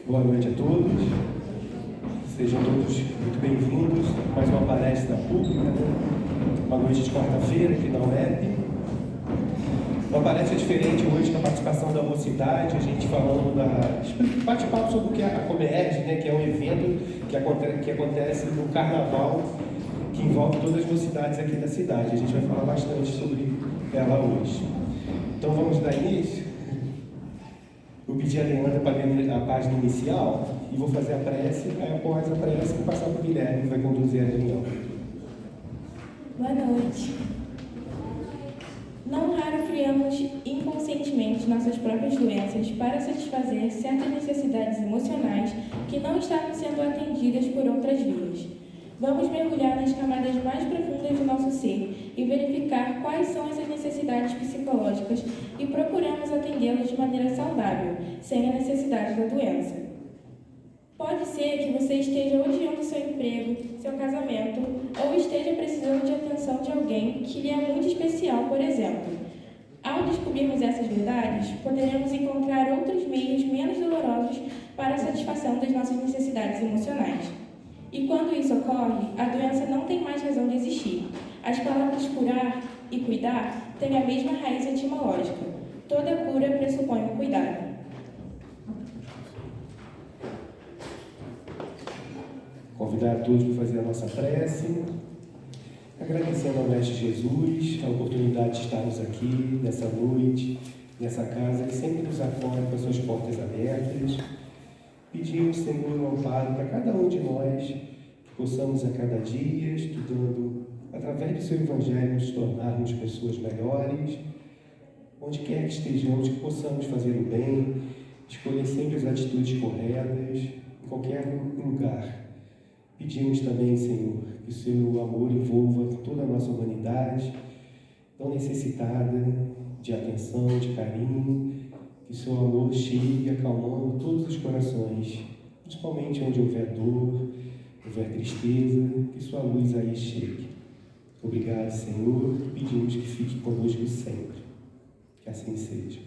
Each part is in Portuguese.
Boa noite a todos. Sejam todos muito bem-vindos a mais uma palestra pública, uma noite de quarta-feira aqui na UEP. Uma palestra diferente hoje com a participação da mocidade, a gente falando bate-papo sobre o que é a Comerge, né, que é um evento que acontece no Carnaval, que envolve todas as mocidades aqui da cidade. A gente vai falar bastante sobre ela hoje. Então vamos dar início. Eu pedi a Leandra para ler a página inicial e vou fazer a prece, aí após a prece vou passar para o Guilherme, que vai conduzir a reunião. Boa noite. Não raro criamos inconscientemente nossas próprias doenças para satisfazer certas necessidades emocionais que não estavam sendo atendidas por outras vias. Vamos mergulhar nas camadas mais profundas do nosso ser e verificar quais são essas necessidades psicológicas e procuramos atendê-las de maneira saudável, sem a necessidade da doença. Pode ser que você esteja odiando seu emprego, seu casamento, ou esteja precisando de atenção de alguém que lhe é muito especial, por exemplo. Ao descobrirmos essas verdades, poderemos encontrar outros meios menos dolorosos para a satisfação das nossas necessidades emocionais. E quando isso ocorre, a doença não tem mais razão de existir. As palavras curar e cuidar têm a mesma raiz etimológica. Toda cura pressupõe um cuidado. Convidar a todos para fazer a nossa prece, agradecendo ao Mestre Jesus a oportunidade de estarmos aqui nessa noite, nessa casa que sempre nos acolhe com as suas portas abertas. Pedimos, Senhor, um amparo para cada um de nós, que possamos a cada dia, estudando através do seu Evangelho, nos tornarmos pessoas melhores, onde quer que estejamos, que possamos fazer o bem, escolher sempre as atitudes corretas, em qualquer lugar. Pedimos também, Senhor, que o seu amor envolva toda a nossa humanidade, tão necessitada de atenção, de carinho, que o seu amor chegue acalmando todos os corações, principalmente onde houver dor, houver tristeza, que sua luz aí chegue. Obrigado, Senhor, pedimos que fique conosco sempre. Que assim seja.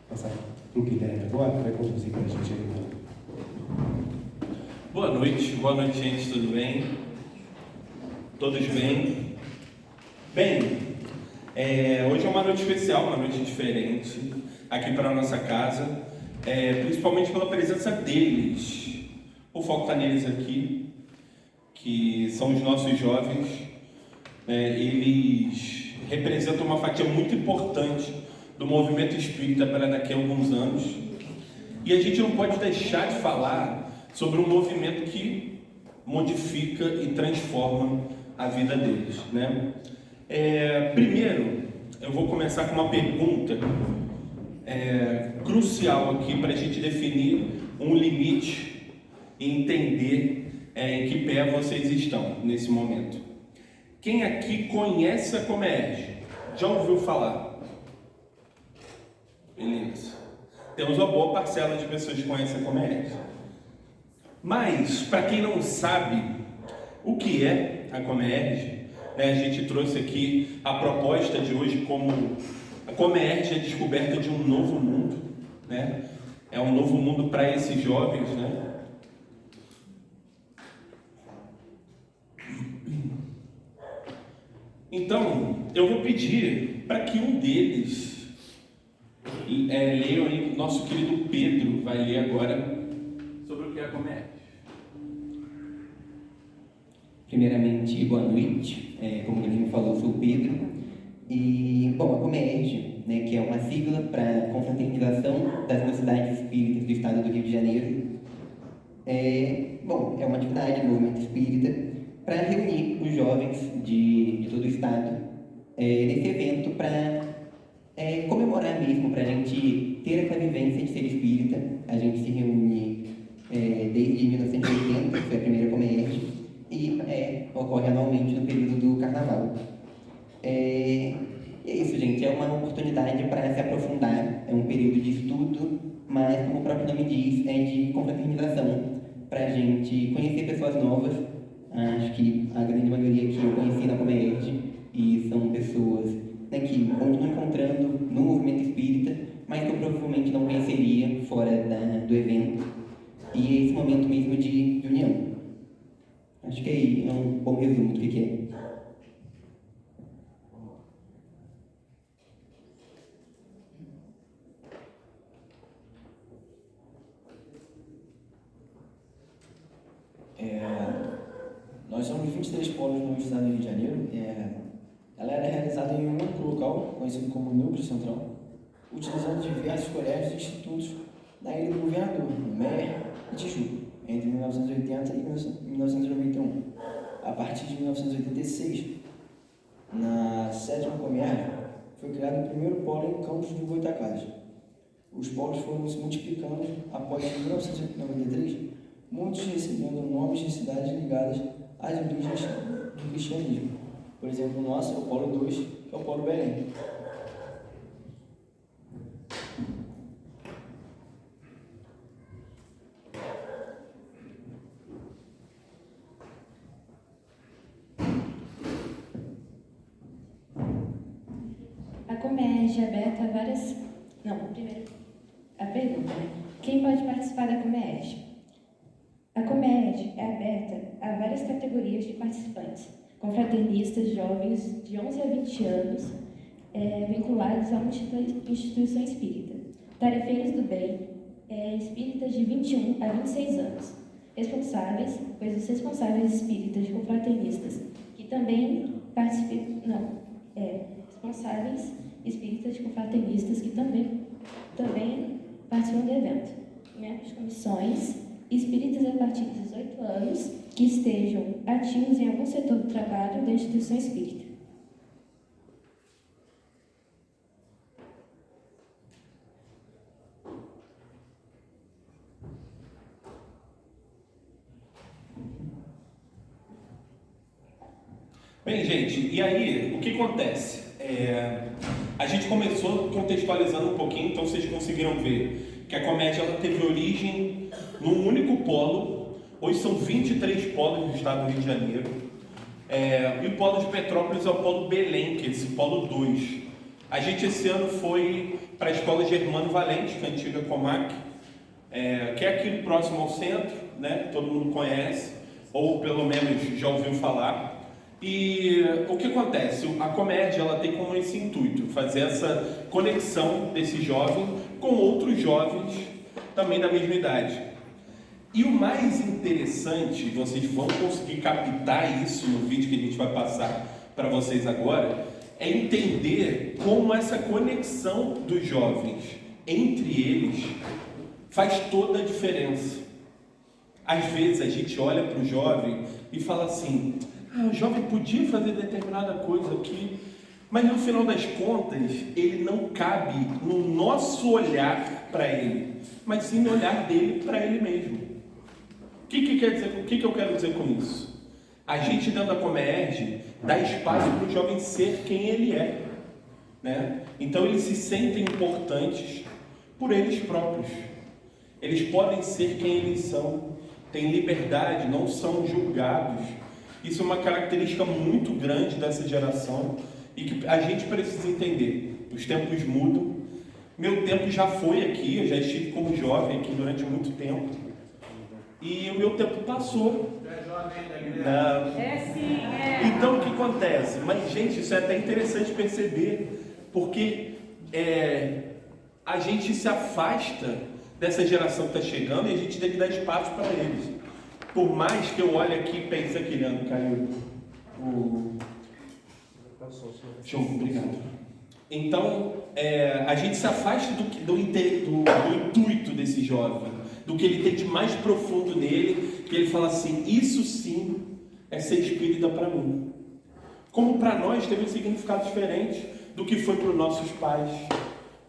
Passar para o Guilherme agora, que vai conduzir para a gente a reunião. Boa noite, gente, tudo bem? Todos bem? Bem, hoje é uma noite especial, uma noite diferente, aqui para a nossa casa, principalmente pela presença deles. O foco está neles aqui, que são os nossos jovens. Eles representam uma fatia muito importante do movimento espírita para daqui a alguns anos. E a gente não pode deixar de falar sobre um movimento que modifica e transforma a vida deles, né? Primeiro, eu vou começar com uma pergunta crucial aqui para a gente definir um limite e entender em que pé vocês estão nesse momento. Quem aqui conhece a Comerge? Já ouviu falar? Beleza. Temos uma boa parcela de pessoas que conhecem a Comerge. Mas, para quem não sabe o que é a Comerge, a gente trouxe aqui a proposta de hoje como a Comerge é a descoberta de um novo mundo, né? É um novo mundo para esses jovens, né? Então, eu vou pedir para que um deles leiam aí, nosso querido Pedro vai ler agora sobre o que é a Comerge. Primeiramente, boa noite. Como o Guilherme falou, eu sou o Pedro. E, bom, a Comerge, né, que é uma sigla para Confraternização das Mocidades Espíritas do Estado do Rio de Janeiro, é uma atividade do movimento espírita para reunir os jovens de todo o Estado nesse evento para comemorar mesmo, para a gente ter essa vivência de ser espírita. A gente se reúne desde 1980, que foi a primeira Comerge, e ocorre anualmente no período do Carnaval. E é isso, gente, é uma oportunidade para se aprofundar, é um período de estudo, mas, como o próprio nome diz, é de confraternização, para a gente conhecer pessoas novas. Acho que a grande maioria que eu conheci na Comerge, e são pessoas que continuam encontrando no movimento espírita mas que eu provavelmente não conheceria fora do evento. E é esse momento mesmo de união. Acho que aí é um bom resumo do que é. Nós somos 23 polos no estado do Rio de Janeiro. Ela era realizada em um único local, conhecido como Núcleo Central, utilizando diversos colégios e institutos na Ilha do Governador, no Meier e Tijuca, entre 1980 e 1991. A partir de 1986, na 7ª Comércio, foi criado o primeiro polo em Campos do Goytacazes. Os polos foram se multiplicando após 1993, muitos recebendo nomes de cidades ligadas às origens do cristianismo. Por exemplo, o nosso é o Polo 2, que é o Polo Belém. A Comerge é aberta a várias... Não, primeiro, a pergunta, né? Quem pode participar da Comerge? A Comerge é aberta a várias categorias de participantes, confraternistas jovens de 11 a 20 anos, vinculados a uma instituição espírita, tarefeiros do bem, espíritas de 21 a 26 anos, responsáveis espíritas confraternistas, que também responsáveis espíritas confraternistas que também participam do evento, membros de comissões, espíritas a partir de 18 anos que estejam ativos em algum setor do trabalho da instituição espírita. Bem, gente, e aí, o que acontece? A gente começou contextualizando um pouquinho, então vocês conseguiram ver que a comédia ela teve origem num único polo. Hoje são 23 polos do estado do Rio de Janeiro. E o polo de Petrópolis é o polo Belém, que é esse polo 2. A gente esse ano foi para a escola Germano Valente, que é a antiga Comac, que é aqui próximo ao centro, né? Todo mundo conhece, ou pelo menos já ouviu falar. E o que acontece? A Comerge ela tem como esse intuito, fazer essa conexão desse jovem com outros jovens também da mesma idade. E o mais interessante, vocês vão conseguir captar isso no vídeo que a gente vai passar para vocês agora, é entender como essa conexão dos jovens entre eles faz toda a diferença. Às vezes a gente olha para o jovem e fala assim: o jovem podia fazer determinada coisa aqui, mas no final das contas ele não cabe no nosso olhar para ele, mas sim no olhar dele para ele mesmo. O que eu quero dizer com isso? A gente dentro da Comerge dá espaço para o jovem ser quem ele é, né? Então eles se sentem importantes por eles próprios. Eles podem ser quem eles são, têm liberdade, não são julgados. Isso é uma característica muito grande dessa geração e que a gente precisa entender. Os tempos mudam. Meu tempo já foi aqui, eu já estive como jovem aqui durante muito tempo. E o meu tempo passou. Não. Então o que acontece? Mas, gente, isso é até interessante perceber, porque a gente se afasta dessa geração que está chegando e a gente tem que dar espaço para eles. Por mais que eu olhe aqui e pense aqui, Leandro, caiu o... Show, obrigado. Então, a gente se afasta do intuito desse jovem, do que ele tem de mais profundo nele, que ele fala assim: isso sim é ser espírita para mim. Como para nós teve um significado diferente do que foi para os nossos pais,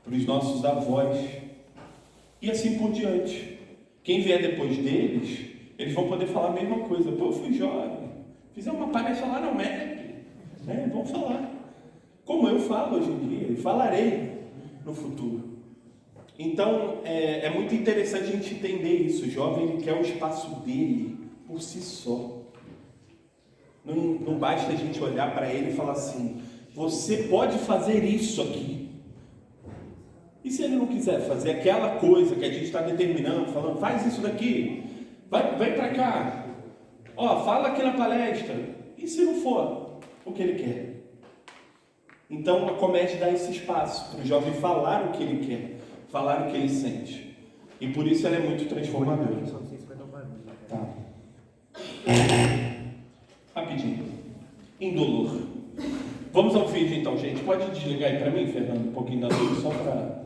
para os nossos avós, e assim por diante. Quem vier depois deles, eles vão poder falar a mesma coisa. Pô, eu fui jovem, fizer uma palestra lá na UMEP, né? Vão falar. Como eu falo hoje em dia, e falarei no futuro. Então, é muito interessante a gente entender isso. O jovem ele quer o espaço dele por si só. Não basta a gente olhar para ele e falar assim: você pode fazer isso aqui. E se ele não quiser fazer aquela coisa que a gente está determinando, falando, faz isso daqui, vem para cá, ó, fala aqui na palestra, e se não for o que ele quer? Então a comédia dá esse espaço para o jovem falar o que ele quer, falar o que ele sente. E por isso ela é muito transformadora. Tá. Rapidinho. Indolor. Vamos ao vídeo então, gente. Pode desligar aí para mim, Fernando, um pouquinho da luz, só para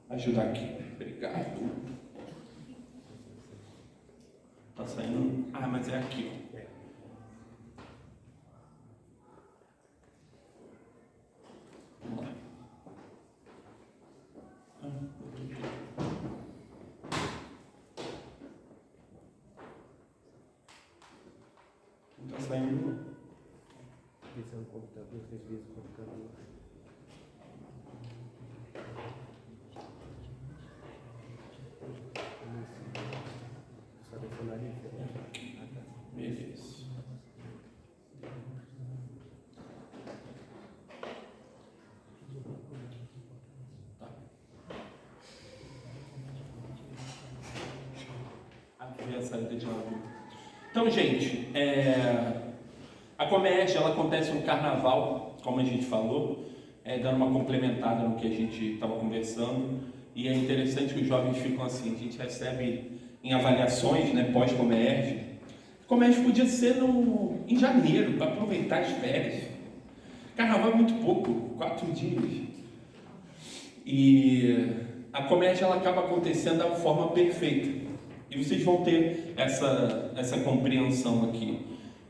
ajudar aqui. Obrigado. Tá saindo? Ah, mas é aqui, ó. Vamos lá. Não tá saindo. Visão do computador, revisa o computador. Beleza. Tá. Aqui é a saída de áudio. Então, gente, a comédia ela acontece no carnaval, como a gente falou, dando uma complementada no que a gente estava conversando. E é interessante que os jovens ficam assim, a gente recebe em avaliações, né, pós-Comerge. Comerge podia ser em janeiro, para aproveitar as férias. Carnaval é muito pouco, 4 dias. E a comédia ela acaba acontecendo da forma perfeita. E vocês vão ter essa compreensão aqui.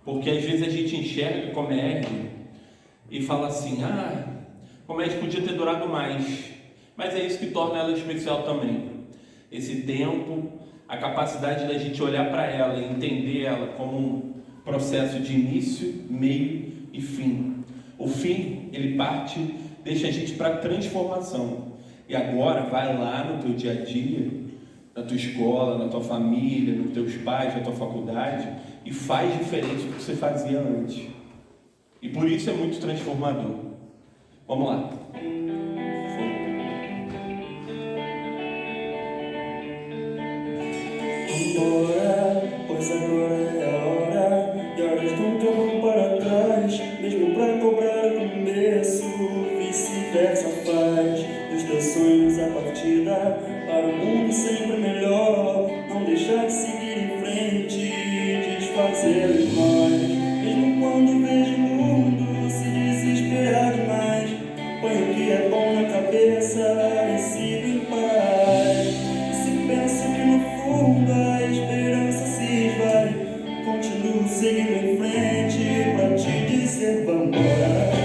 Porque às vezes a gente enxerga comédia e fala assim, comédia podia ter durado mais. Mas é isso que torna ela especial também. Esse tempo, a capacidade da gente olhar para ela e entender ela como um processo de início, meio e fim. O fim, ele deixa a gente para transformação. E agora vai lá no teu dia a dia, na tua escola, na tua família, nos teus pais, na tua faculdade, e faz diferente do que você fazia antes. E por isso é muito transformador. Vamos lá. Pois agora é a hora, e horas nunca vão para trás, mesmo para cobrar o começo, vice-versa faz, dos teus sonhos a partida, para o mundo sempre melhor, não deixar de seguir em frente, desfazer os nós, mesmo quando vejo o mundo se desesperar demais, põe o que é bom na cabeça e sigo em paz, se penso que no fundo a esperança se esvai, continuo seguindo em frente pra te dizer vambora.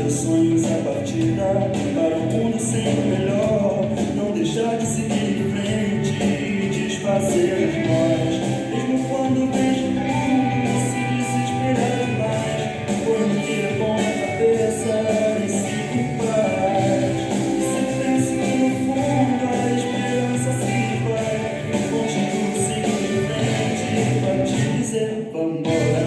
Sonhos a partida para o mundo sempre melhor, não deixar de seguir em frente, desfazer as nós, mesmo quando vejo o mundo se desesperar demais, põe o que é bom na cabeça e sigo em paz, e se penso que no fundo a esperança se vai, continuo seguindo em frente para te dizer vambora.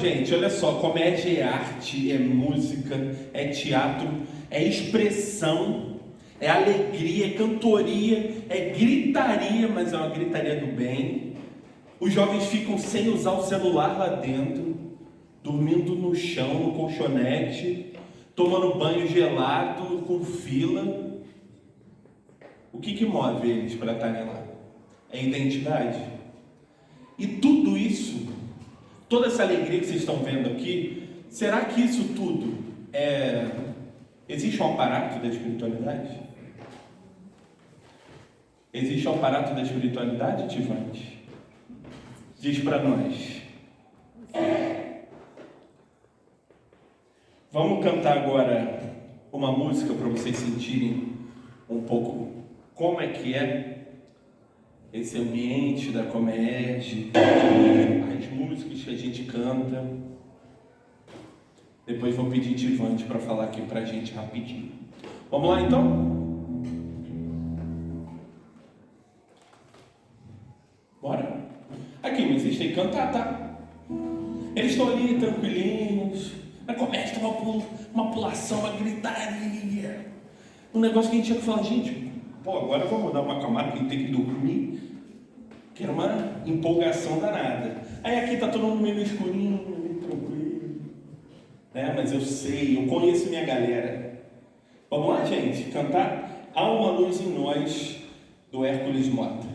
gente, olha só, comédia é arte, é música, é teatro, é expressão, é alegria, é cantoria, é gritaria, mas é uma gritaria do bem. Os jovens ficam sem usar o celular lá dentro, dormindo no chão, no colchonete, tomando banho gelado, com fila. O que move eles para estarem lá? É identidade. E tudo isso, toda essa alegria que vocês estão vendo aqui, será que isso tudo existe um aparato da espiritualidade? Existe um aparato da espiritualidade, Tivante? Diz para nós. Vamos cantar agora uma música para vocês sentirem um pouco como é que é esse ambiente da Comerge, as músicas que a gente canta. Depois vou pedir Tivante para falar aqui para a gente rapidinho. Vamos lá então? Bora? Aqui, mas vocês têm que cantar, tá? Eles estão ali tranquilinhos. Na Comerge está uma pulação, uma gritaria. Um negócio que a gente tinha que falar, gente, pô, agora vamos dar uma acalmada que a gente tem que dormir. Que era uma empolgação danada. Aí aqui tá todo mundo meio escurinho, meio tranquilo. Né? Mas eu sei, eu conheço minha galera. Vamos lá, gente, cantar Há uma Luz em Nós, do Hércules Mota.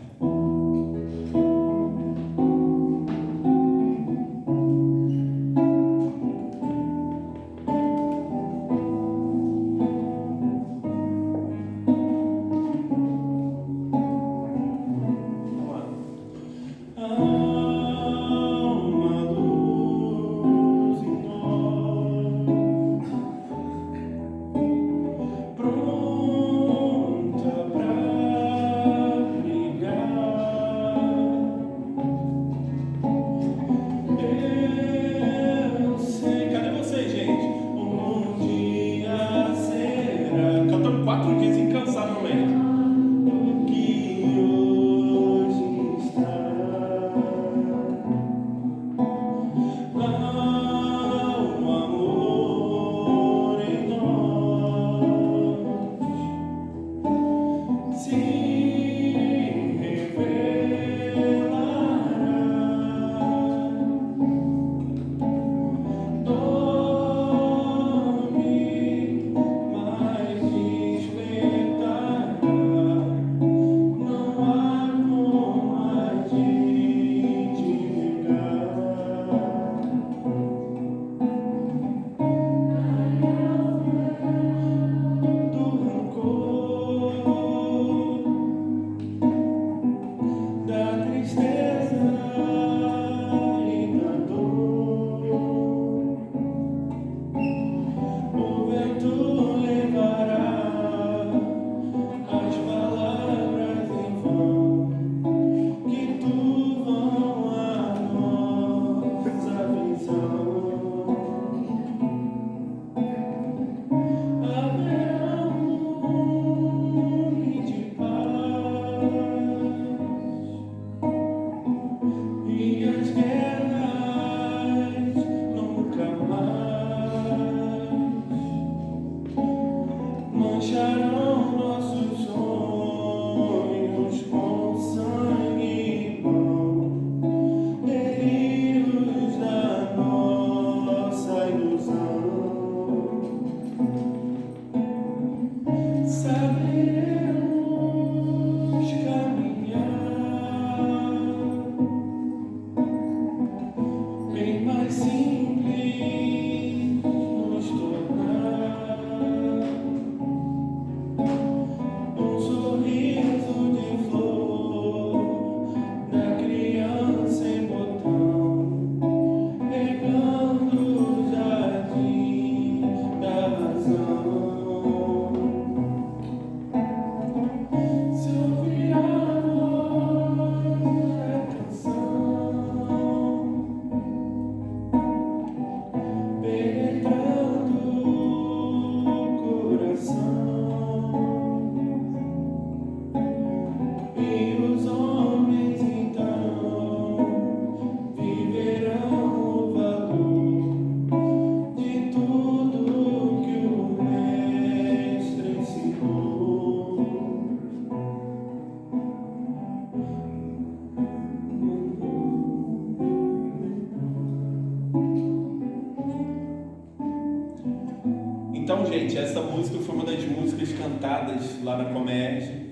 Então, gente, essa música foi uma das músicas cantadas lá na Comerge.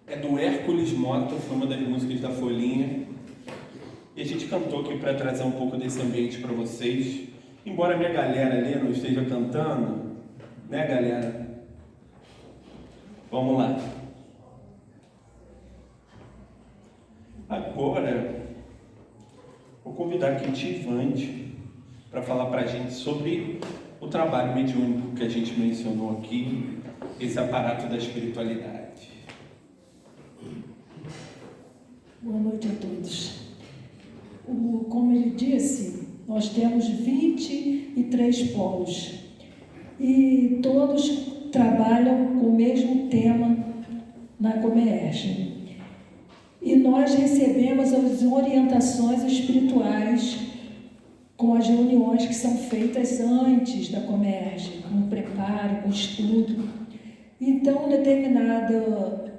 É do Hércules Mota, foi uma das músicas da Folhinha. E a gente cantou aqui para trazer um pouco desse ambiente para vocês. Embora a minha galera ali não esteja cantando, né, galera? Vamos lá. Agora, vou convidar aqui Tivante para falar para a gente sobre o trabalho mediúnico que a gente mencionou aqui, esse aparato da espiritualidade. Boa noite a todos. Como ele disse, nós temos 23 polos e todos trabalham com o mesmo tema na Comerge. E nós recebemos as orientações espirituais com as reuniões que são feitas antes da Comerge, com o preparo, com o estudo. Então, determinada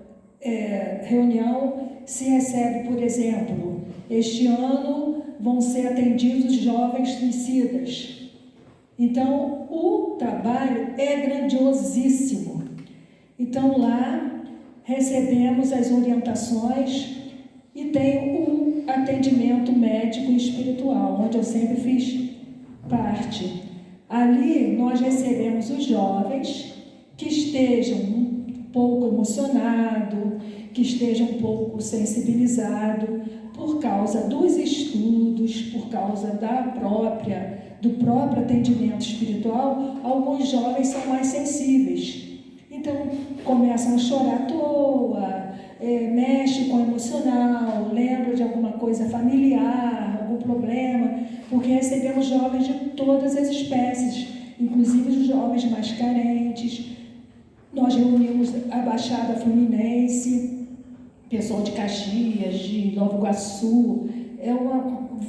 reunião se recebe, por exemplo, este ano vão ser atendidos jovens suicidas. Então, o trabalho é grandiosíssimo. Então, lá recebemos as orientações e tem o atendimento médico e espiritual, onde eu sempre fiz parte. Ali nós recebemos os jovens que estejam um pouco emocionados, que estejam um pouco sensibilizados por causa dos estudos, por causa do próprio atendimento espiritual. Alguns jovens são mais sensíveis. Então, começam a chorar à toa, mexe com o emocional, lembra de alguma coisa familiar, algum problema, porque recebemos jovens de todas as espécies, inclusive os jovens mais carentes. Nós reunimos a Baixada Fluminense, pessoal de Caxias, de Nova Iguaçu,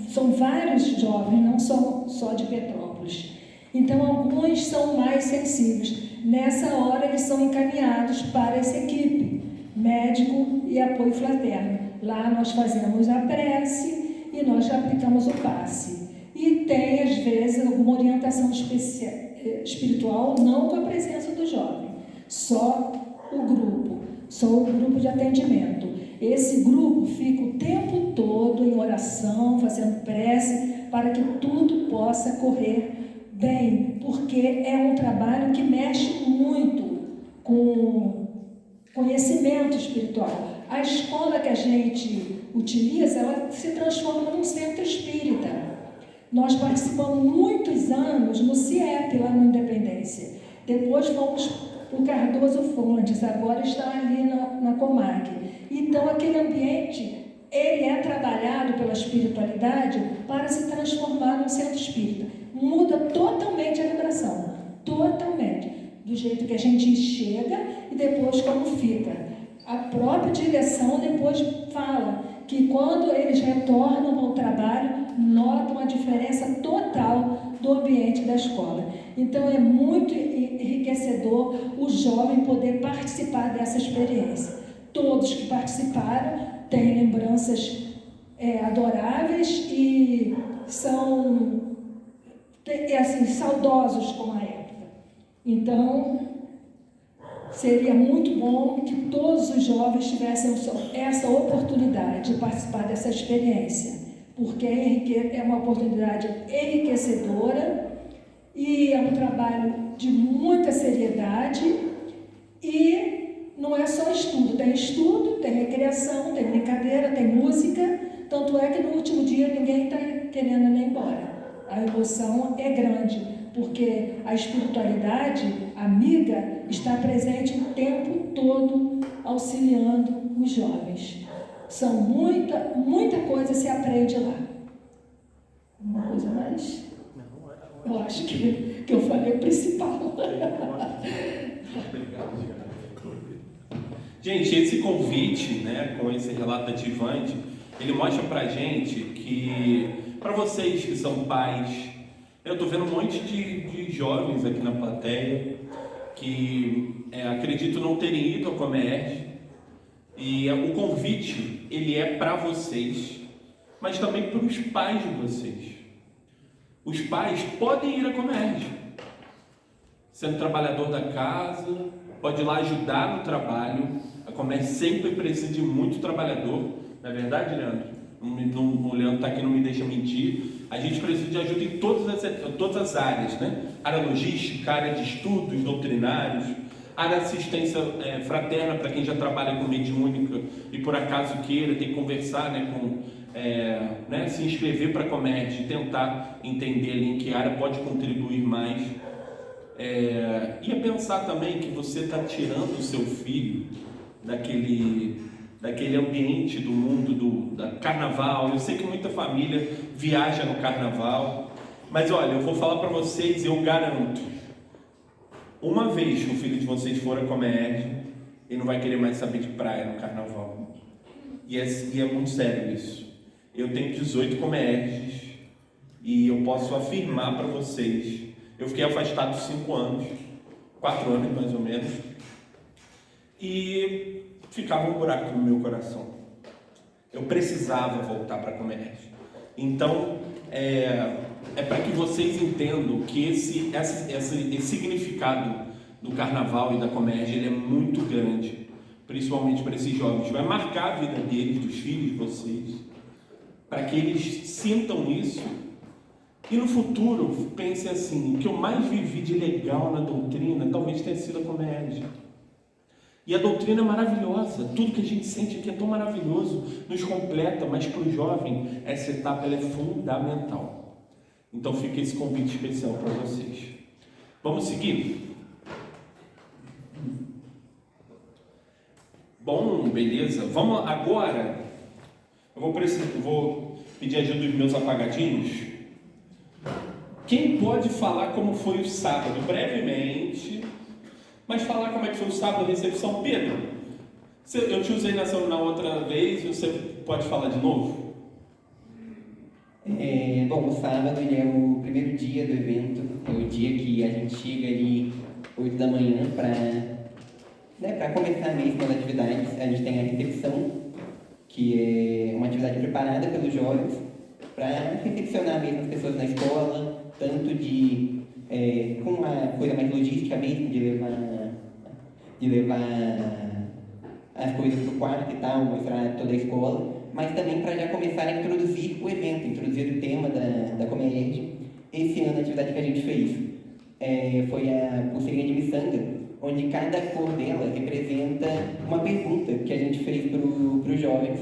são vários jovens, não só de Petrópolis. Então, alguns são mais sensíveis. Nessa hora, eles são encaminhados para essa equipe, médico e apoio fraterno. Lá nós fazemos a prece e nós aplicamos o passe. E tem, às vezes, alguma orientação espiritual, não com a presença do jovem, só o grupo de atendimento. Esse grupo fica o tempo todo em oração, fazendo prece, para que tudo possa correr bem, porque é um trabalho que mexe muito com conhecimento espiritual. A escola que a gente utiliza, ela se transforma num centro espírita. Nós participamos muitos anos no CIEP, lá na Independência. Depois fomos para o Cardoso Fontes, agora está ali na Comag. Então, aquele ambiente, ele é trabalhado pela espiritualidade para se transformar num centro espírita. Muda totalmente a vibração, totalmente, do jeito que a gente chega e depois como fica. A própria direção depois fala que quando eles retornam ao trabalho, notam a diferença total do ambiente da escola. Então é muito enriquecedor o jovem poder participar dessa experiência. Todos que participaram têm lembranças adoráveis e são assim, saudosos com a época. Então, seria muito bom que todos os jovens tivessem essa oportunidade de participar dessa experiência, porque é uma oportunidade enriquecedora e é um trabalho de muita seriedade e não é só estudo, tem recreação, tem brincadeira, tem música, tanto é que no último dia ninguém está querendo ir embora. A emoção é grande, porque a espiritualidade amiga está presente o tempo todo auxiliando os jovens. São muita coisa se aprende lá. Uma coisa mais? Eu acho que eu falei o principal. Gente, esse convite, né, com esse relato ativante, ele mostra pra gente que, para vocês que são pais, eu estou vendo um monte de jovens aqui na plateia que acredito não terem ido à Comerge, e o convite, ele é para vocês, mas também para os pais de vocês. Os pais podem ir à Comerge, sendo trabalhador da casa, pode ir lá ajudar no trabalho. A Comércio sempre precisa de muito trabalhador, não é verdade, Leandro? O Leandro está aqui, não me deixa mentir. A gente precisa de ajuda em todas as áreas, né? Área logística, área de estudos doutrinários, área de assistência fraterna para quem já trabalha com mediúnica e por acaso queira, tem que conversar, né, se inscrever para a Comércio e tentar entender ali em que área pode contribuir mais. E a pensar também que você está tirando o seu filho daquele ambiente do mundo da carnaval. Eu sei que muita família viaja no carnaval, mas olha, eu vou falar para vocês, eu garanto, uma vez que o filho de vocês for a Comércio, ele não vai querer mais saber de praia no carnaval. E é muito sério isso. Eu tenho 18 comércios e eu posso afirmar para vocês, eu fiquei afastado 5 anos, 4 anos mais ou menos, e ficava um buraco no meu coração. Eu precisava voltar para a Comércio. Então, é para que vocês entendam que esse significado do carnaval e da Comércio, ele é muito grande, principalmente para esses jovens. Vai marcar a vida deles, dos filhos de vocês, para que eles sintam isso. E no futuro, pensem assim, o que eu mais vivi de legal na doutrina, talvez tenha sido a Comércio. E a doutrina é maravilhosa, tudo que a gente sente aqui é tão maravilhoso, nos completa, mas para o jovem, essa etapa ela é fundamental. Então fica esse convite especial para vocês. Vamos seguir? Bom, beleza. Vamos agora, eu vou pedir ajuda dos meus apagadinhos. Quem pode falar como foi o sábado, brevemente, mas falar como é que foi o sábado da recepção? Pedro, eu te usei na outra vez, você pode falar de novo? Bom, o sábado ele é o primeiro dia do evento, é o dia que a gente chega ali 8 da manhã para começar mesmo as atividades. A gente tem a recepção, que é uma atividade preparada pelos jovens para recepcionar mesmo as pessoas na escola, tanto com uma coisa mais logística mesmo, de levar as coisas para o quarto e tal, mostrar toda a escola, mas também para já começar a introduzir o evento, introduzir o tema da Comércio. Esse ano a atividade que a gente fez foi a pulseirinha de miçanga, onde cada cor dela representa uma pergunta que a gente fez para os jovens,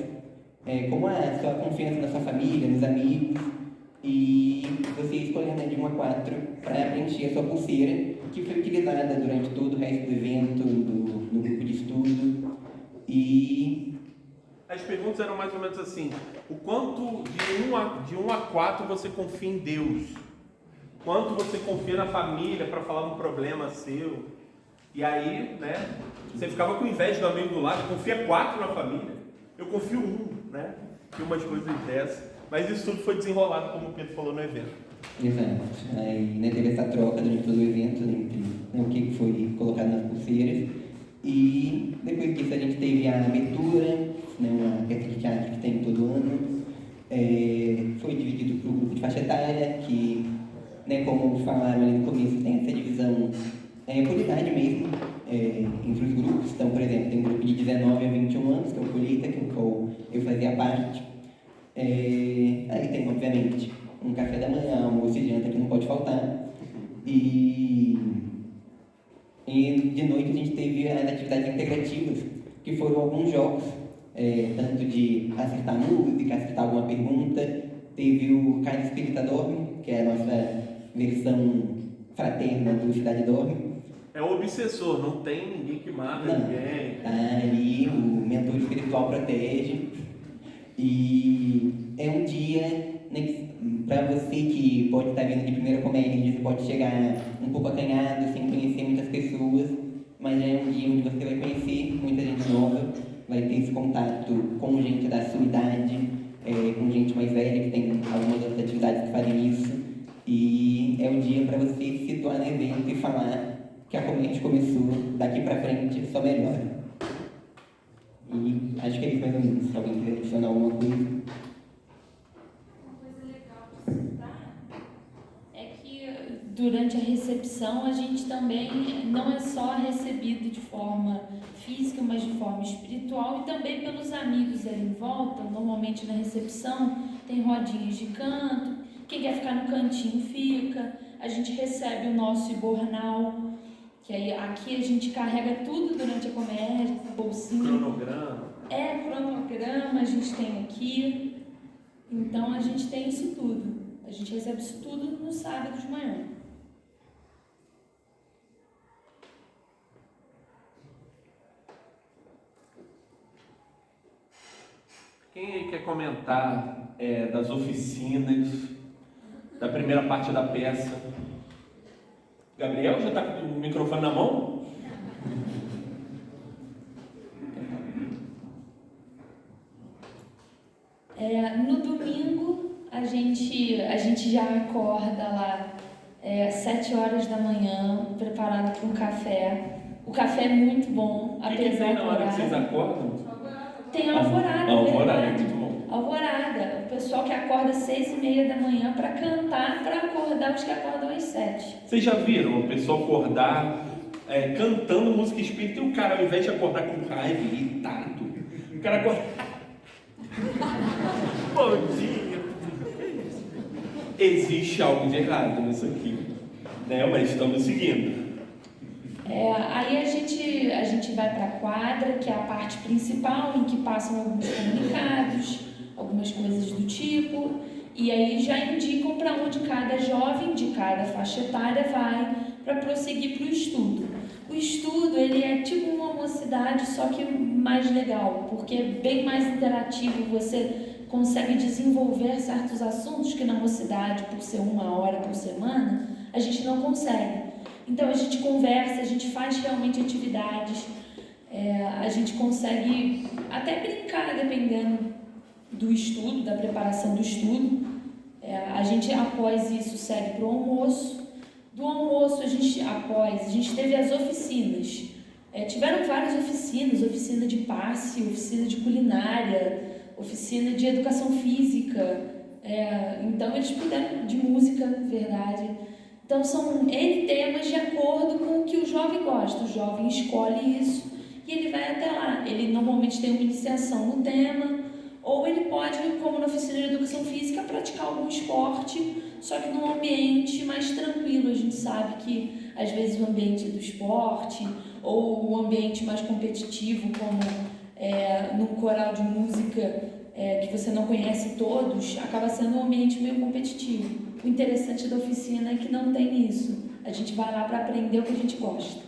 como a sua confiança na sua família, nos amigos, e você escolhendo de 1 a 4 para preencher a sua pulseira, que foi utilizada durante todo o resto do evento, no grupo de estudo. E as perguntas eram mais ou menos assim: o quanto de 1 a 4 você confia em Deus? Quanto você confia na família para falar um problema seu? E aí, né, você ficava com inveja do amigo do lado, confia 4 na família, eu confio 1, né? E umas coisas dessas. Mas isso tudo foi desenrolado, como o Pedro falou no evento. Exato. Aí teve essa troca durante todo o evento, entre o que foi colocado nas pulseiras. E depois disso a gente teve a abertura, uma peça de teatro que tem todo ano. Foi dividido para o grupo de faixa etária, que, como falaram ali no começo, tem essa divisão por idade mesmo, entre os grupos. Então, por exemplo, tem um grupo de 19 a 21 anos, que é o Colheita, que eu fazia parte. Aí tem, obviamente, um café da manhã, almoço e janta que não pode faltar. E de noite a gente teve as atividades integrativas, que foram alguns jogos, tanto de acertar música, acertar alguma pergunta. Teve o Casa Espírita Dorme, que é a nossa versão fraterna do Cidade Dorme. É o obsessor, não tem ninguém que mata ninguém. Tá ali, o mentor espiritual protege. E é um dia, para você que pode estar vindo de primeira comédia, você pode chegar um pouco acanhado, sem conhecer muitas pessoas, mas é um dia onde você vai conhecer muita gente nova, vai ter esse contato com gente da sua idade, com gente mais velha que tem algumas outras atividades que fazem isso. E é um dia para você se situar no evento e falar que a comédia começou, daqui para frente só melhora. E acho que é isso mais ou menos. Se alguém quiser adicionar alguma coisa. Uma coisa legal de citar é que durante a recepção, a gente também não é só recebido de forma física, mas de forma espiritual e também pelos amigos ali em volta. Normalmente na recepção tem rodinhas de canto, quem quer ficar no cantinho fica, a gente recebe o nosso ibornal, que aí aqui a gente carrega tudo durante a Comerge, bolsinha. Cronograma. Cronograma a gente tem aqui, então a gente tem isso tudo. A gente recebe isso tudo no sábado de manhã. Quem aí quer comentar das oficinas, da primeira parte da peça? Gabriel, já está com o microfone na mão? No domingo, a gente já acorda lá 7 horas da manhã, preparado para um café. O café é muito bom, O que tem na hora que vocês acordam? Tem a alvorada, Alvorada, verdade. muito bom. Alvorada, o pessoal que acorda às 6h30 da manhã para cantar, para acordar os que acordam às 7. Vocês já viram a pessoa acordar cantando música espírita e o cara, ao invés de acordar com raiva, irritado, o cara acorda... Bom dia! Existe algo de errado nisso aqui, né? Mas estamos seguindo. Aí a gente vai para a quadra, que é a parte principal, em que passam alguns comunicados, algumas coisas do tipo, e aí já indicam para onde cada jovem de cada faixa etária vai para prosseguir para o estudo. O estudo, ele é tipo uma mocidade, só que mais legal, porque é bem mais interativo, você consegue desenvolver certos assuntos que na mocidade, por ser 1 hora por semana, a gente não consegue. Então a gente conversa, a gente faz realmente atividades, a gente consegue até brincar dependendo do estudo, da preparação do estudo. A gente após isso segue para o almoço. Do almoço a gente teve as oficinas. Tiveram várias oficinas, oficina de passe, oficina de culinária, oficina de educação física. Então eles puderam, de música, verdade. Então são N temas de acordo com o que o jovem gosta. O jovem escolhe isso e ele vai até lá. Ele normalmente tem uma iniciação no tema, ou ele pode, como na oficina de educação física, praticar algum esporte, só que num ambiente mais tranquilo. A gente sabe que às vezes o ambiente do esporte ou o ambiente mais competitivo, como num coral de música que você não conhece todos, acaba sendo um ambiente meio competitivo. O interessante da oficina é que não tem isso. A gente vai lá para aprender o que a gente gosta.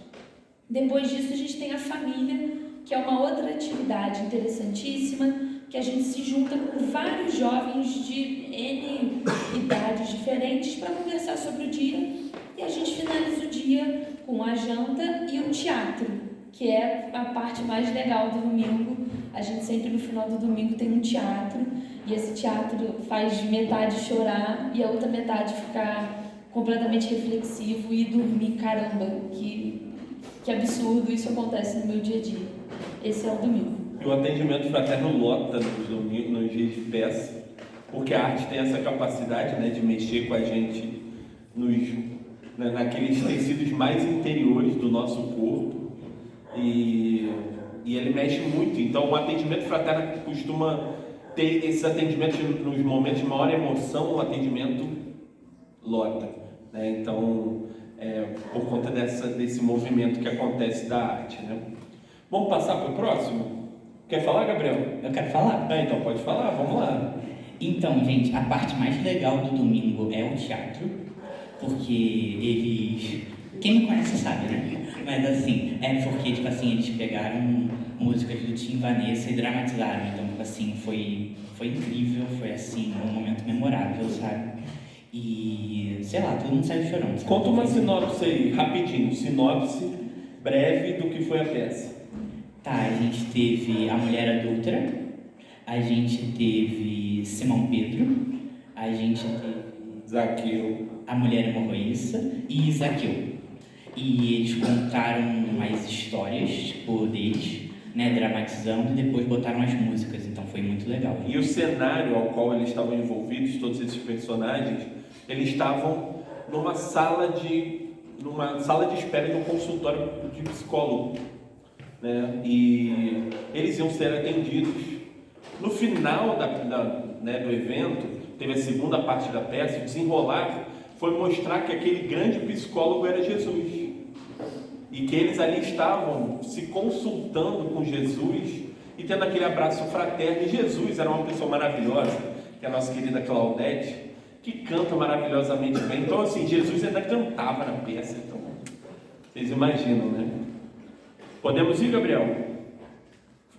Depois disso, a gente tem a família, que é uma outra atividade interessantíssima, que a gente se junta com vários jovens de N idades diferentes para conversar sobre o dia. E a gente finaliza o dia com a janta e o teatro, que é a parte mais legal do domingo. A gente sempre no final do domingo tem um teatro, e esse teatro faz metade chorar e a outra metade ficar completamente reflexivo e dormir. Caramba, que absurdo, isso acontece no meu dia a dia. Esse é o domingo. E o atendimento fraterno lota nos dias de peça, porque a arte tem essa capacidade, né, de mexer com a gente naqueles tecidos mais interiores do nosso corpo, e ele mexe muito. Então o atendimento fraterno costuma ter esses atendimentos nos momentos de maior emoção. O atendimento lota, né? Então por conta desse movimento que acontece da arte, né? Vamos passar para o próximo? Quer falar, Gabriel? Eu quero falar. Então pode falar, vamos lá. Então, gente, a parte mais legal do domingo é o teatro, porque eles... Quem me conhece sabe, né? Mas assim, porque, tipo assim, eles pegaram músicas do Tim Vanessa e dramatizaram. Então, tipo assim, foi incrível, foi assim, um momento memorável, sabe? E, sei lá, todo mundo saiu chorando. Sabe? Conta uma sinopse aí, rapidinho, sinopse breve do que foi a peça. Tá, a gente teve A Mulher Adúltera, a gente teve Simão Pedro, a gente teve Zaqueu, A Mulher Hemorroíça e Zaqueu. E eles contaram as histórias, tipo, deles, né, dramatizando, e depois botaram as músicas, então foi muito legal. E o cenário ao qual eles estavam envolvidos, todos esses personagens, eles estavam numa sala de espera de um consultório de psicólogo, né? E eles iam ser atendidos. No final do evento, teve a segunda parte da peça. O desenrolar foi mostrar que aquele grande psicólogo era Jesus e que eles ali estavam se consultando com Jesus e tendo aquele abraço fraterno. E Jesus era uma pessoa maravilhosa, que é a nossa querida Claudete, que canta maravilhosamente bem. Então, assim, Jesus ainda cantava na peça. Então, vocês imaginam, né? Podemos ir, Gabriel?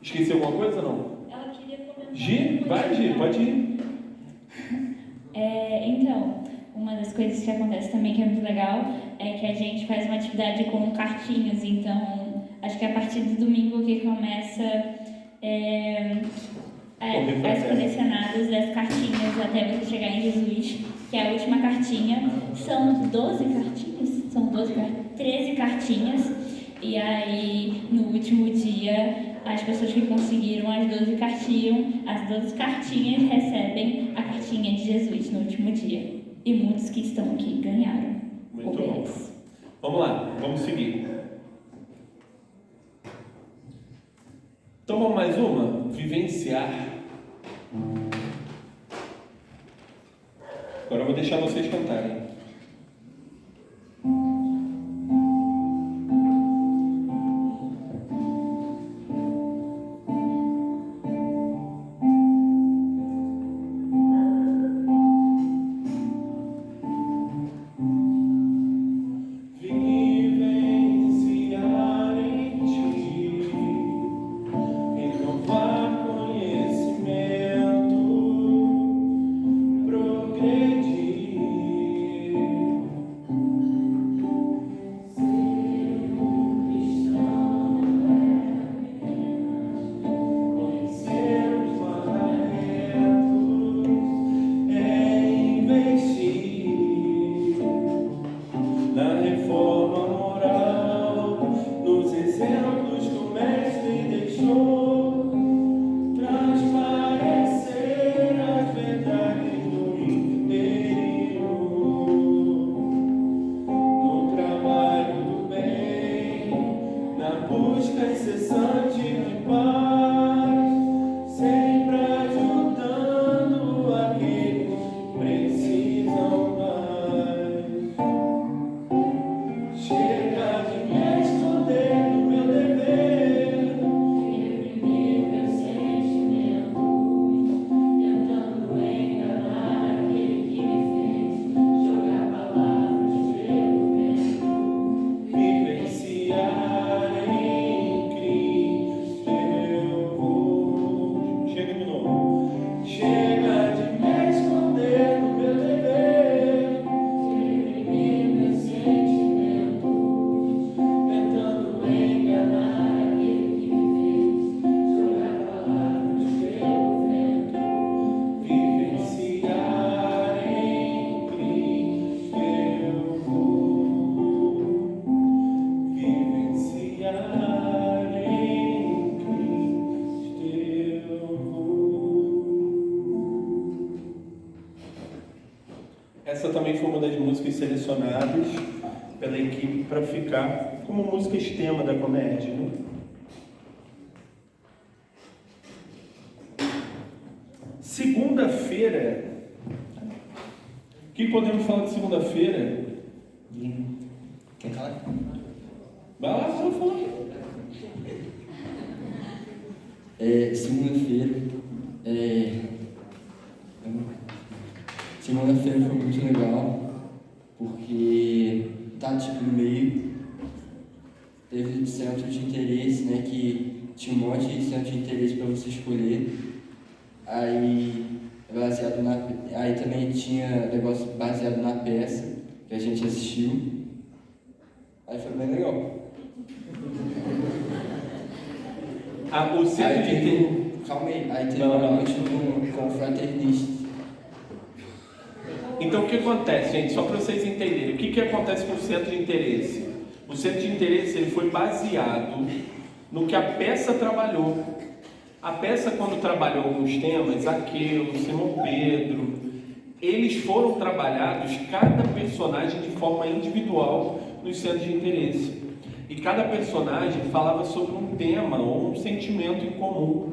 Esqueci alguma coisa ou não? Ela queria comentar. Gi, vai, Gi, pode ir. Então, uma das coisas que acontece também que é muito legal é que a gente faz uma atividade com cartinhas. Então, acho que a partir do domingo que começa as colecionadas das cartinhas até você chegar em Jesus, que é a última cartinha. São 12 cartinhas? São 13 cartinhas. E aí, no último dia, as pessoas que conseguiram as 12 cartinhas recebem a cartinha de Jesus no último dia. E muitos que estão aqui ganharam. Muito bom. Vamos lá, vamos seguir. Então vamos mais uma? Vivenciar. Agora eu vou deixar vocês cantarem. Essa também foi uma das músicas selecionadas pela equipe para ficar como músicas tema da comédia, né? Segunda-feira. O que podemos falar de segunda-feira? Quer falar? Vai lá, só fala. Segunda-feira foi muito legal, porque tipo no meio, teve centro de interesse, né, que tinha um monte de centro de interesse para você escolher, aí também tinha negócio baseado na peça que a gente assistiu, aí foi bem legal. O centro de interesse... Calma aí teve uma noite com fraternistas. Então, o que acontece, gente? Só para vocês entenderem, o que acontece com o centro de interesse? O centro de interesse ele foi baseado no que a peça trabalhou. A peça, quando trabalhou alguns temas, Zaqueu, Simão Pedro, eles foram trabalhados, cada personagem de forma individual nos centros de interesse. E cada personagem falava sobre um tema ou um sentimento em comum.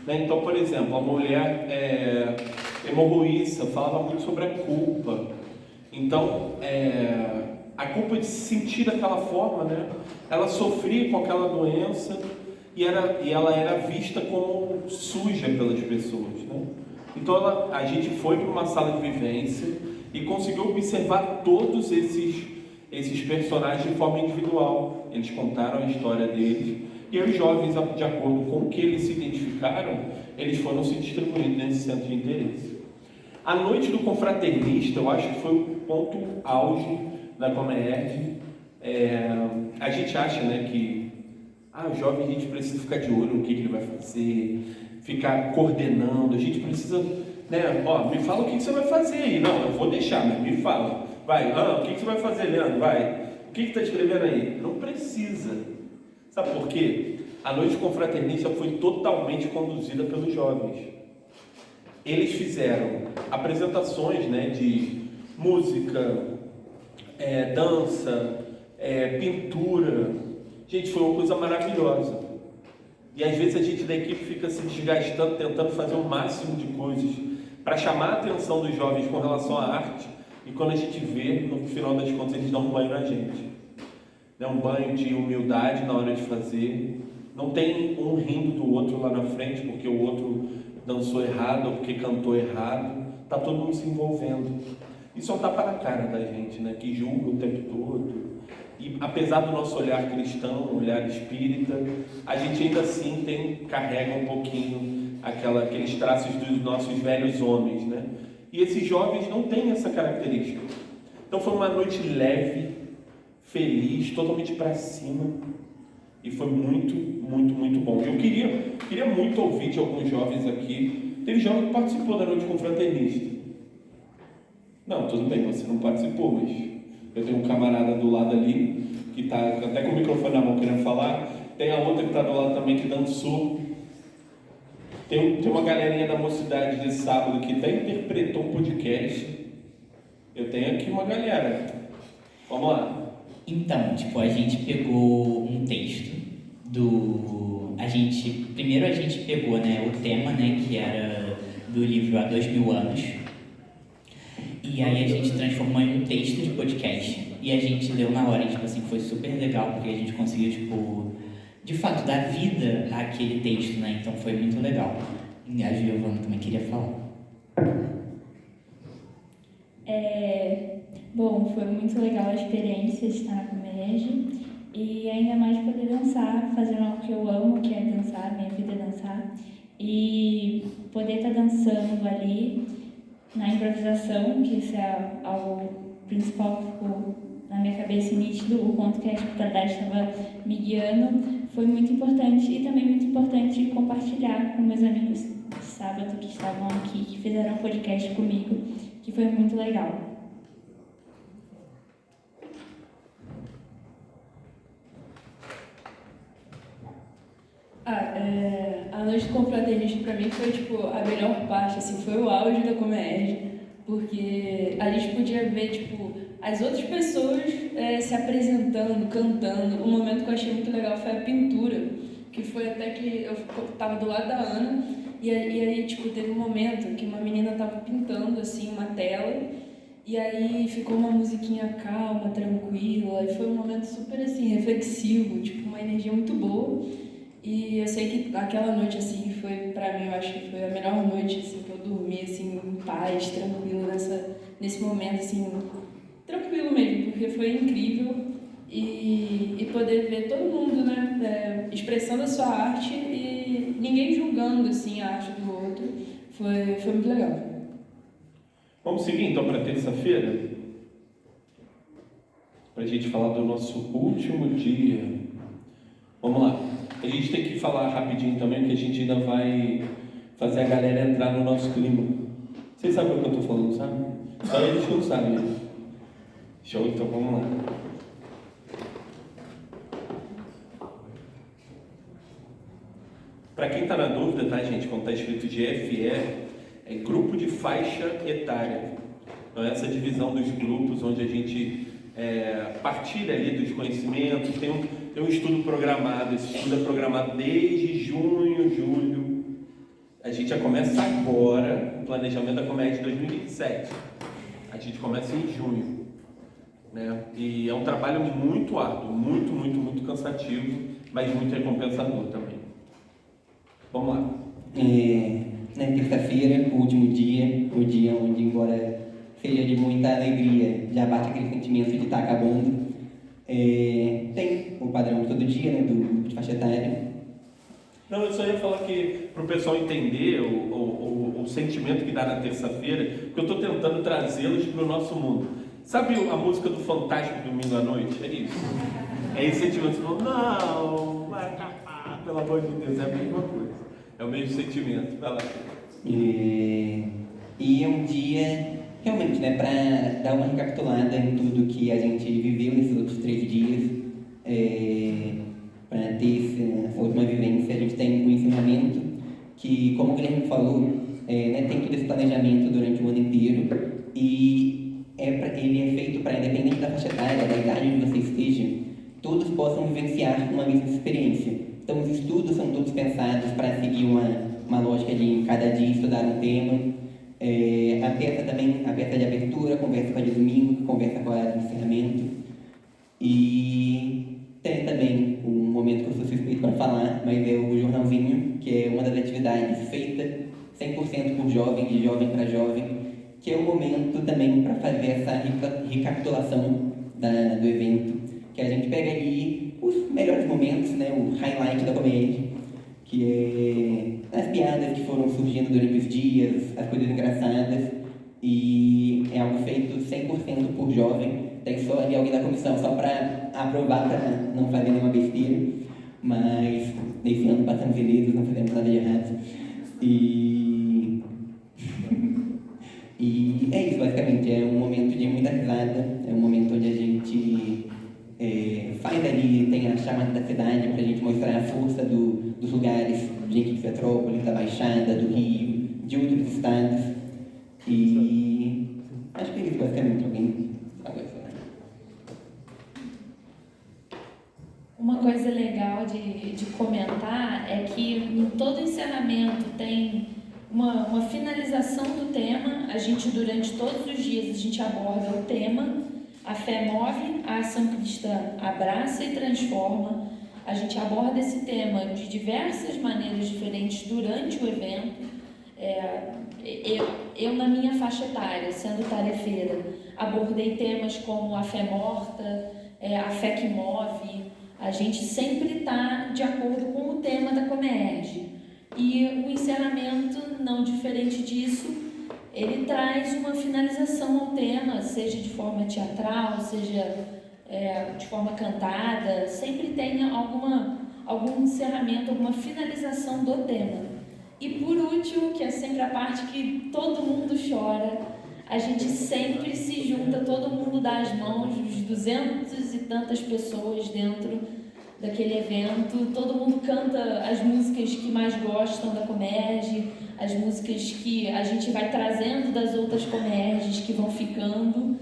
Né? Então, por exemplo, a mulher hemorroíça falava muito sobre a culpa. Então, a culpa de se sentir daquela forma, né? Ela sofria com aquela doença e ela era vista como suja pelas pessoas. Né? Então, a gente foi para uma sala de vivência e conseguiu observar todos esses personagens de forma individual. Eles contaram a história deles e os jovens, de acordo com o que eles se identificaram, eles foram se distribuindo nesse centro de interesse. A noite do confraternista, eu acho que foi o ponto auge da Comerge. A gente acha, né, que o jovem, a gente precisa ficar de olho no que ele vai fazer, ficar coordenando, a gente precisa, né, me fala o que você vai fazer aí. Não, eu vou deixar, mas me fala. Vai, o que você vai fazer, Leandro? Vai. O que está escrevendo aí? Não precisa. Sabe por quê? A noite confraternista foi totalmente conduzida pelos jovens. Eles fizeram apresentações, né, de música, dança, pintura. Gente, foi uma coisa maravilhosa. E às vezes a gente da equipe fica se desgastando, tentando fazer o máximo de coisas para chamar a atenção dos jovens com relação à arte. E quando a gente vê, no final das contas, eles dão um banho na gente. Um banho de humildade na hora de fazer. Não tem um rindo do outro lá na frente, porque o outro dançou errado ou porque cantou errado. Está todo mundo se envolvendo. Isso é um tapa na cara da gente, né? Que julga o tempo todo. E apesar do nosso olhar cristão, olhar espírita, a gente ainda assim carrega um pouquinho aqueles traços dos nossos velhos homens, né? E esses jovens não têm essa característica. Então foi uma noite leve, feliz, totalmente para cima. E foi muito, muito, muito bom. Eu queria muito ouvir de alguns jovens aqui. Teve jovem que participou da noite confraternista. Não, tudo bem, você não participou, mas eu tenho um camarada do lado ali, que está até com o microfone na mão querendo falar. Tem a outra que está do lado também, que dançou. Tem uma galerinha da mocidade de sábado que até interpretou um podcast. Eu tenho aqui uma galera. Vamos lá. Então, a gente pegou um texto Primeiro a gente pegou, né, o tema, né, que era do livro Há 2000 Anos. E aí a gente transformou em um texto de podcast. E a gente leu na hora, foi super legal, porque a gente conseguiu, de fato, dar vida àquele texto, né? Então foi muito legal. E a Giovana também queria falar. Bom, foi muito legal a experiência de estar na Comerge e ainda mais poder dançar, fazendo algo que eu amo, que é dançar, minha vida é dançar, e poder estar dançando ali na improvisação, que isso é algo principal que ficou na minha cabeça nítido, o quanto que a espiritualidade estava me guiando, foi muito importante. E também muito importante compartilhar com meus amigos de sábado que estavam aqui, que fizeram um podcast comigo, que foi muito legal. A noite confraternista para mim foi a melhor parte, foi o auge da Comerge, porque a gente podia ver as outras pessoas se apresentando, cantando. Um momento que eu achei muito legal foi a pintura, que foi até que eu estava do lado da Ana e aí teve um momento que uma menina estava pintando assim uma tela e aí ficou uma musiquinha calma, tranquila, e foi um momento super reflexivo, uma energia muito boa. E eu sei que aquela noite, foi, pra mim, eu acho que foi a melhor noite, que eu dormi, em paz, tranquilo, nesse momento, tranquilo mesmo, porque foi incrível. E poder ver todo mundo, né, expressando a sua arte e ninguém julgando, a arte do outro, foi muito legal. Vamos seguir, então, para terça-feira? Para a gente falar do nosso último dia. Vamos lá. A gente tem que falar rapidinho também, porque a gente ainda vai fazer a galera entrar no nosso clima. Vocês sabem o que eu estou falando, sabe? Só eles que não sabem. Show, então vamos lá. Para quem está na dúvida, tá, gente? Quando está escrito GFE, é grupo de faixa etária. Então, essa divisão dos grupos, onde a gente partilha ali dos conhecimentos, tem um estudo programado, esse estudo é programado desde junho, julho. A gente já começa agora, o planejamento da Comédia de 2027. A gente começa em junho, né? E é um trabalho muito árduo, muito cansativo, mas muito recompensador também. Vamos lá. Na terça-feira, o último dia, o dia onde, embora seja de muita alegria, já bate aquele sentimento de estar acabando. Tem o padrão de todo dia, né, do de faixa etária. Não, eu só ia falar que, para o pessoal entender o sentimento que dá na terça-feira, que eu estou tentando trazê-los para o nosso mundo. Sabe a música do Fantástico Domingo à Noite? É isso. É esse sentimento. Você fala, não, vai acabar, pelo amor de Deus, é a mesma coisa. É o mesmo sentimento. Vai lá. E é um dia, realmente, né, para dar uma recapitulada em tudo que a gente viveu nesses outros 3 dias, para ter essa última vivência. A gente tem um encerramento que, como o Guilherme falou, né, tem todo esse planejamento durante o ano inteiro e ele é feito para, independente da faixa etária, da idade onde você esteja, todos possam vivenciar uma mesma experiência. Então, os estudos são todos pensados para seguir uma lógica de cada dia estudar um tema. A peça também, a peça de abertura, conversa com a de domingo, conversa com a de encerramento. E tem também um momento que eu sou suspeito para falar, mas é o jornalzinho, que é uma das atividades feita 100% por jovem, de jovem para jovem, que é o momento também para fazer essa recapitulação do evento, que a gente pega ali os melhores momentos, né, o highlight da comédia, que é as piadas que foram surgindo durante os dias, as coisas engraçadas, e é algo feito 100% por jovem. Tem só ali alguém da comissão só para aprovar, para não fazer nenhuma besteira, mas nesse ano passamos ilesos, não fizemos nada de errado. E é isso, basicamente. É um momento de muita risada, é um momento onde a gente faz ali, tem a chamada da cidade para a gente mostrar a força dos lugares, gente de Petrópolis, da Baixada, do Rio, de outros estados. E acho que é isso, basicamente. Alguém sabe isso, né? Uma coisa legal de comentar é que em todo encerramento tem uma finalização do tema. A gente, durante todos os dias, a gente aborda o tema. A fé move, a ação cristã abraça e transforma. A gente aborda esse tema de diversas maneiras diferentes durante o evento. Eu, na minha faixa etária, sendo tarefeira, abordei temas como a fé morta, a fé que move. A gente sempre está de acordo com o tema da Comerge. E o encerramento, não diferente disso, ele traz uma finalização ao tema, seja de forma teatral, seja de forma cantada, sempre tem algum encerramento, alguma finalização do tema. E por último, que é sempre a parte que todo mundo chora, a gente sempre se junta, todo mundo dá as mãos, os 200 e tantas pessoas dentro daquele evento, todo mundo canta as músicas que mais gostam da Comerge, as músicas que a gente vai trazendo das outras Comerges que vão ficando.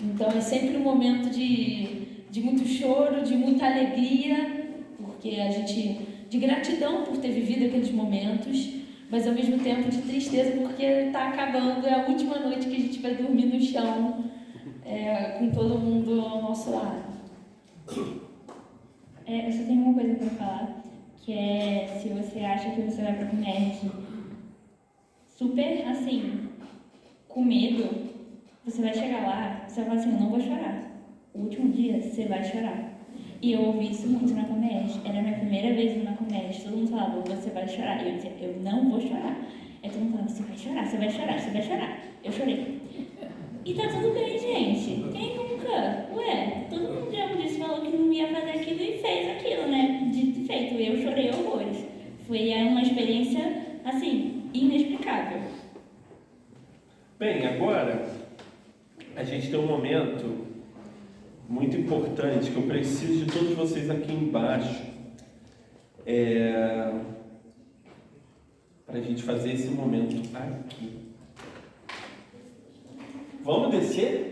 Então é sempre um momento de muito choro, de muita alegria, porque a gente, de gratidão por ter vivido aqueles momentos, mas ao mesmo tempo de tristeza porque está acabando, é a última noite que a gente vai dormir no chão, com todo mundo ao nosso lado. Eu só tenho uma coisa para falar, que é, se você acha que você vai para a Comerge super, assim, com medo, você vai chegar lá, você vai falar assim, eu não vou chorar. O último dia, você vai chorar. E eu ouvi isso muito na Comerge. Era a minha primeira vez numa Comerge. Todo mundo falava, você vai chorar. E eu dizia, eu não vou chorar. Aí todo mundo falava, você vai chorar, você vai chorar, você vai chorar. Eu chorei. E tá tudo bem, gente. Quem nunca? Ué, todo mundo já me disse, falou que não ia fazer aquilo e fez aquilo, né? Dito e feito. Eu chorei horrores. Foi uma experiência, assim, inexplicável. Bem, agora a gente tem um momento muito importante que eu preciso de todos vocês aqui embaixo para a gente fazer esse momento aqui. Vamos descer?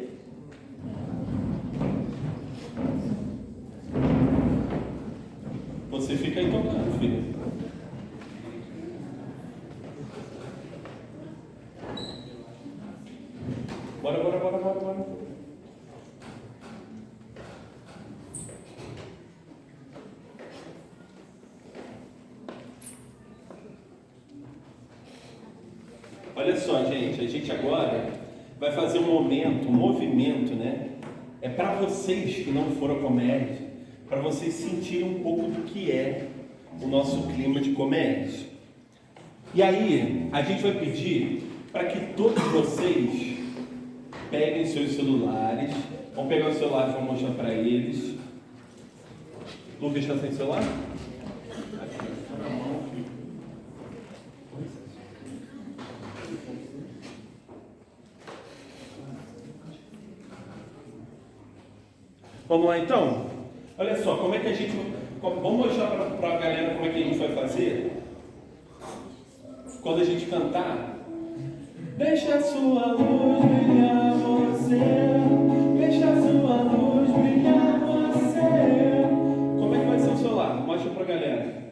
Você fica aí tocando, filho. Bora. Olha só, gente, a gente agora vai fazer um movimento, né? É para vocês que não foram à Comerge, para vocês sentirem um pouco do que é o nosso clima de Comerge. E aí, a gente vai pedir para que todos vocês peguem seus celulares. Vamos pegar o celular e vamos mostrar para eles. Lucas está sem celular? Vamos lá então? Olha só, como é que a gente... Vamos mostrar para a galera como é que a gente vai fazer? Quando a gente cantar... Deixa a sua luz brilhar você, deixa a sua luz brilhar você. Como é que vai ser o celular? Mostra para a galera.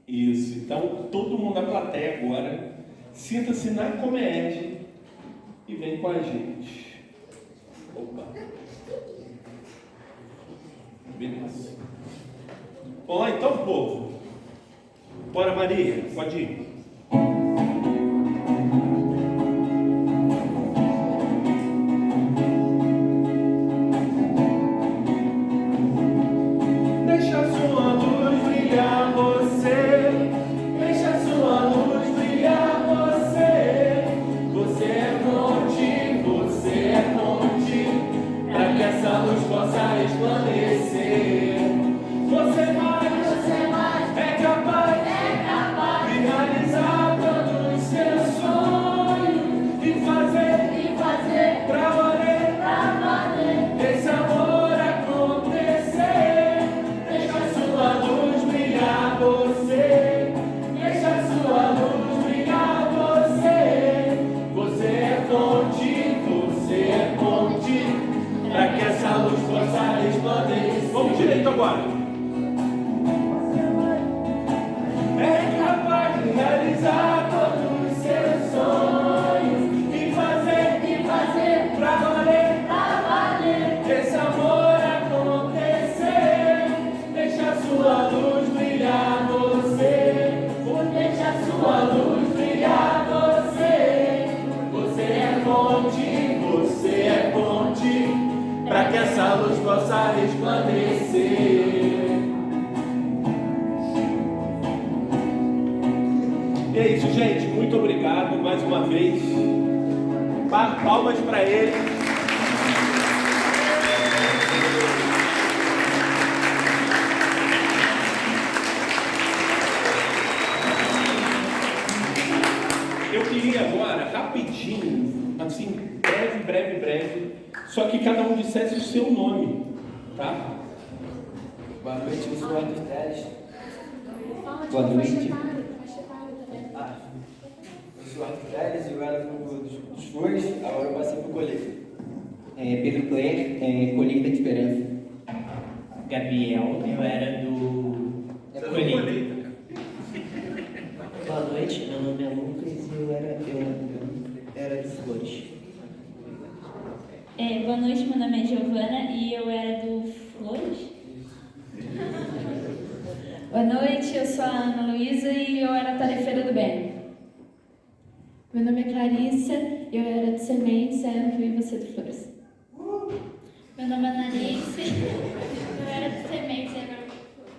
Isso, então todo mundo da plateia agora, sinta-se na Comerge e vem com a gente. Opa! Beleza. Vamos lá então, povo? Bora, Maria, pode ir. Deixa a sua luz brilhar você, deixa a sua luz brilhar você. Você é ponte, para que essa luz possa resplandecer. Você mais é capaz de realizar todos os seus sonhos e fazer pra valer esse amor acontecer. Deixa a sua luz brilhar você, deixa a sua luz brilhar você. Você é ponte, pra que essa luz possa resplandecer. Vamos direito agora. É capaz de realizar todos os seus sonhos e fazer pra valer esse amor acontecer. Deixa a sua luz brilhar você, deixa a sua luz brilhar você. Você é ponte, pra que essa luz possa resplandecer. E é isso, gente. Muito obrigado mais uma vez. Palmas para ele. Eu queria agora, rapidinho, assim, breve, só que cada um dissesse o seu nome, tá? Boa noite, eu sou o Arthur Teles. Boa noite. Eu sou o Arthur Teles, eu era dos Flores, agora eu passei pro Colheita. Pedro Claire, Colheita de Esperança. Gabriel, eu era do Colheita. Boa noite, meu nome é Lucas e eu era de Flores. Boa noite, meu nome é Giovana e eu era do Flores. Boa noite, eu sou a Ana Luísa e eu era tarefeira do bem. Meu nome é Clarissa, eu era de Sementes, era do e você de Flores. Meu nome é Ananice, eu era de Sementes e agora do Flores.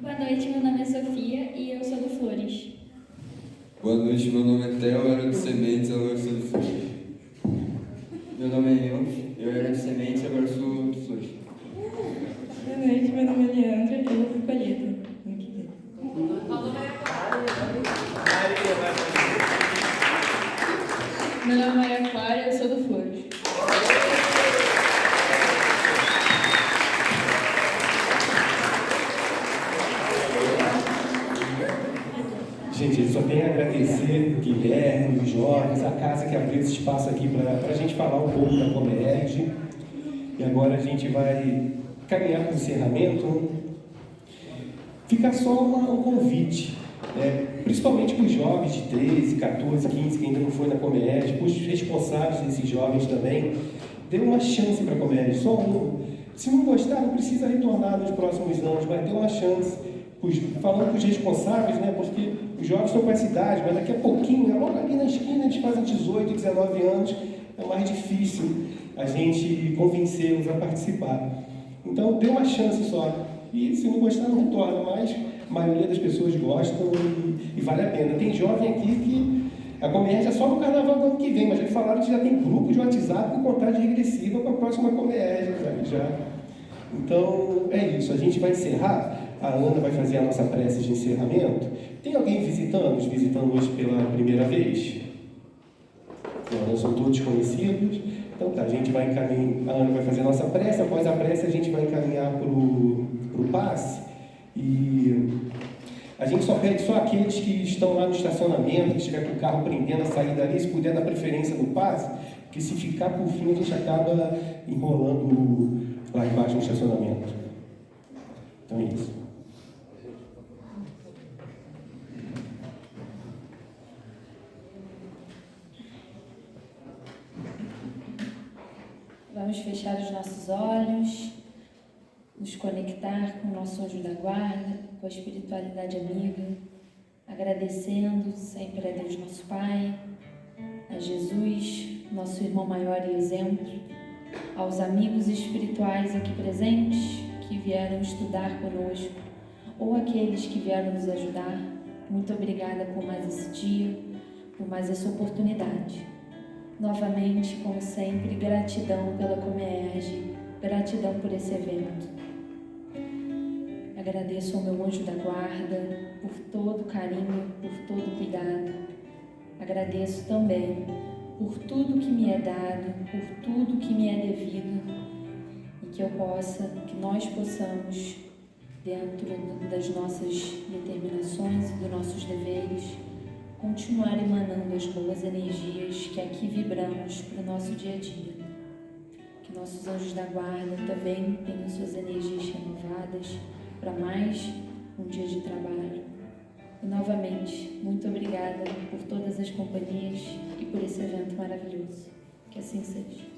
Boa noite, meu nome é Sofia e eu sou do Flores. Boa noite, meu nome é Theo, eu era de Sementes, agora eu sou de Flores. Meu nome é eu era de Sementes, agora sou de Flores. Boa noite, meu nome é Leandro, eu fui colheita. Meu nome é Maria Clara e eu sou do Flores. Gente, só tenho a agradecer o Guilherme, o jovens, a casa que abriu esse espaço aqui para a gente falar um pouco da Comerge. E agora a gente vai caminhar para o encerramento. Fica só um convite, né? Principalmente para os jovens de 13, 14, 15, que ainda não foi na Comerge, para os responsáveis desses jovens também, dê uma chance para a Comerge, só um. Se não gostar, não precisa retornar nos próximos anos, mas dê uma chance. Falando com os responsáveis, né? Porque os jovens estão com essa idade, mas daqui a pouquinho, logo ali na esquina, eles fazem 18, 19 anos, é mais difícil a gente convencê-los a participar. Então, dê uma chance só. E se não gostar, não retorna, mas a maioria das pessoas gostam e vale a pena. Tem jovem aqui que a Comerge é só no carnaval do ano que vem, mas já falaram que já tem grupo de WhatsApp com contagem regressiva para a próxima Comerge, sabe? Já. Então, é isso. A gente vai encerrar. A Ana vai fazer a nossa prece de encerramento. Tem alguém nos visitando hoje pela primeira vez? Não, são todos conhecidos. Então tá, a gente vai encaminhar, a Ana vai fazer a nossa prece, após a prece a gente vai encaminhar para o passe. E a gente só pede só aqueles que estão lá no estacionamento, que estiver com o carro prendendo a sair dali, se puder dar preferência no passe, porque se ficar por fim a gente acaba enrolando lá embaixo no estacionamento. Então é isso. Vamos fechar os nossos olhos, nos conectar com o nosso anjo da guarda, com a espiritualidade amiga, agradecendo sempre a Deus nosso Pai, a Jesus, nosso irmão maior e exemplo, aos amigos espirituais aqui presentes que vieram estudar conosco, ou aqueles que vieram nos ajudar. Muito obrigada por mais esse dia, por mais essa oportunidade. Novamente, como sempre, gratidão pela Comerge, gratidão por esse evento. Agradeço ao meu anjo da guarda por todo o carinho, por todo o cuidado. Agradeço também por tudo que me é dado, por tudo que me é devido e que nós possamos, dentro das nossas determinações e dos nossos deveres, continuar emanando as boas energias que aqui vibramos para o nosso dia a dia. Que nossos anjos da guarda também tenham suas energias renovadas para mais um dia de trabalho. E novamente, muito obrigada por todas as companhias e por esse evento maravilhoso. Que assim seja.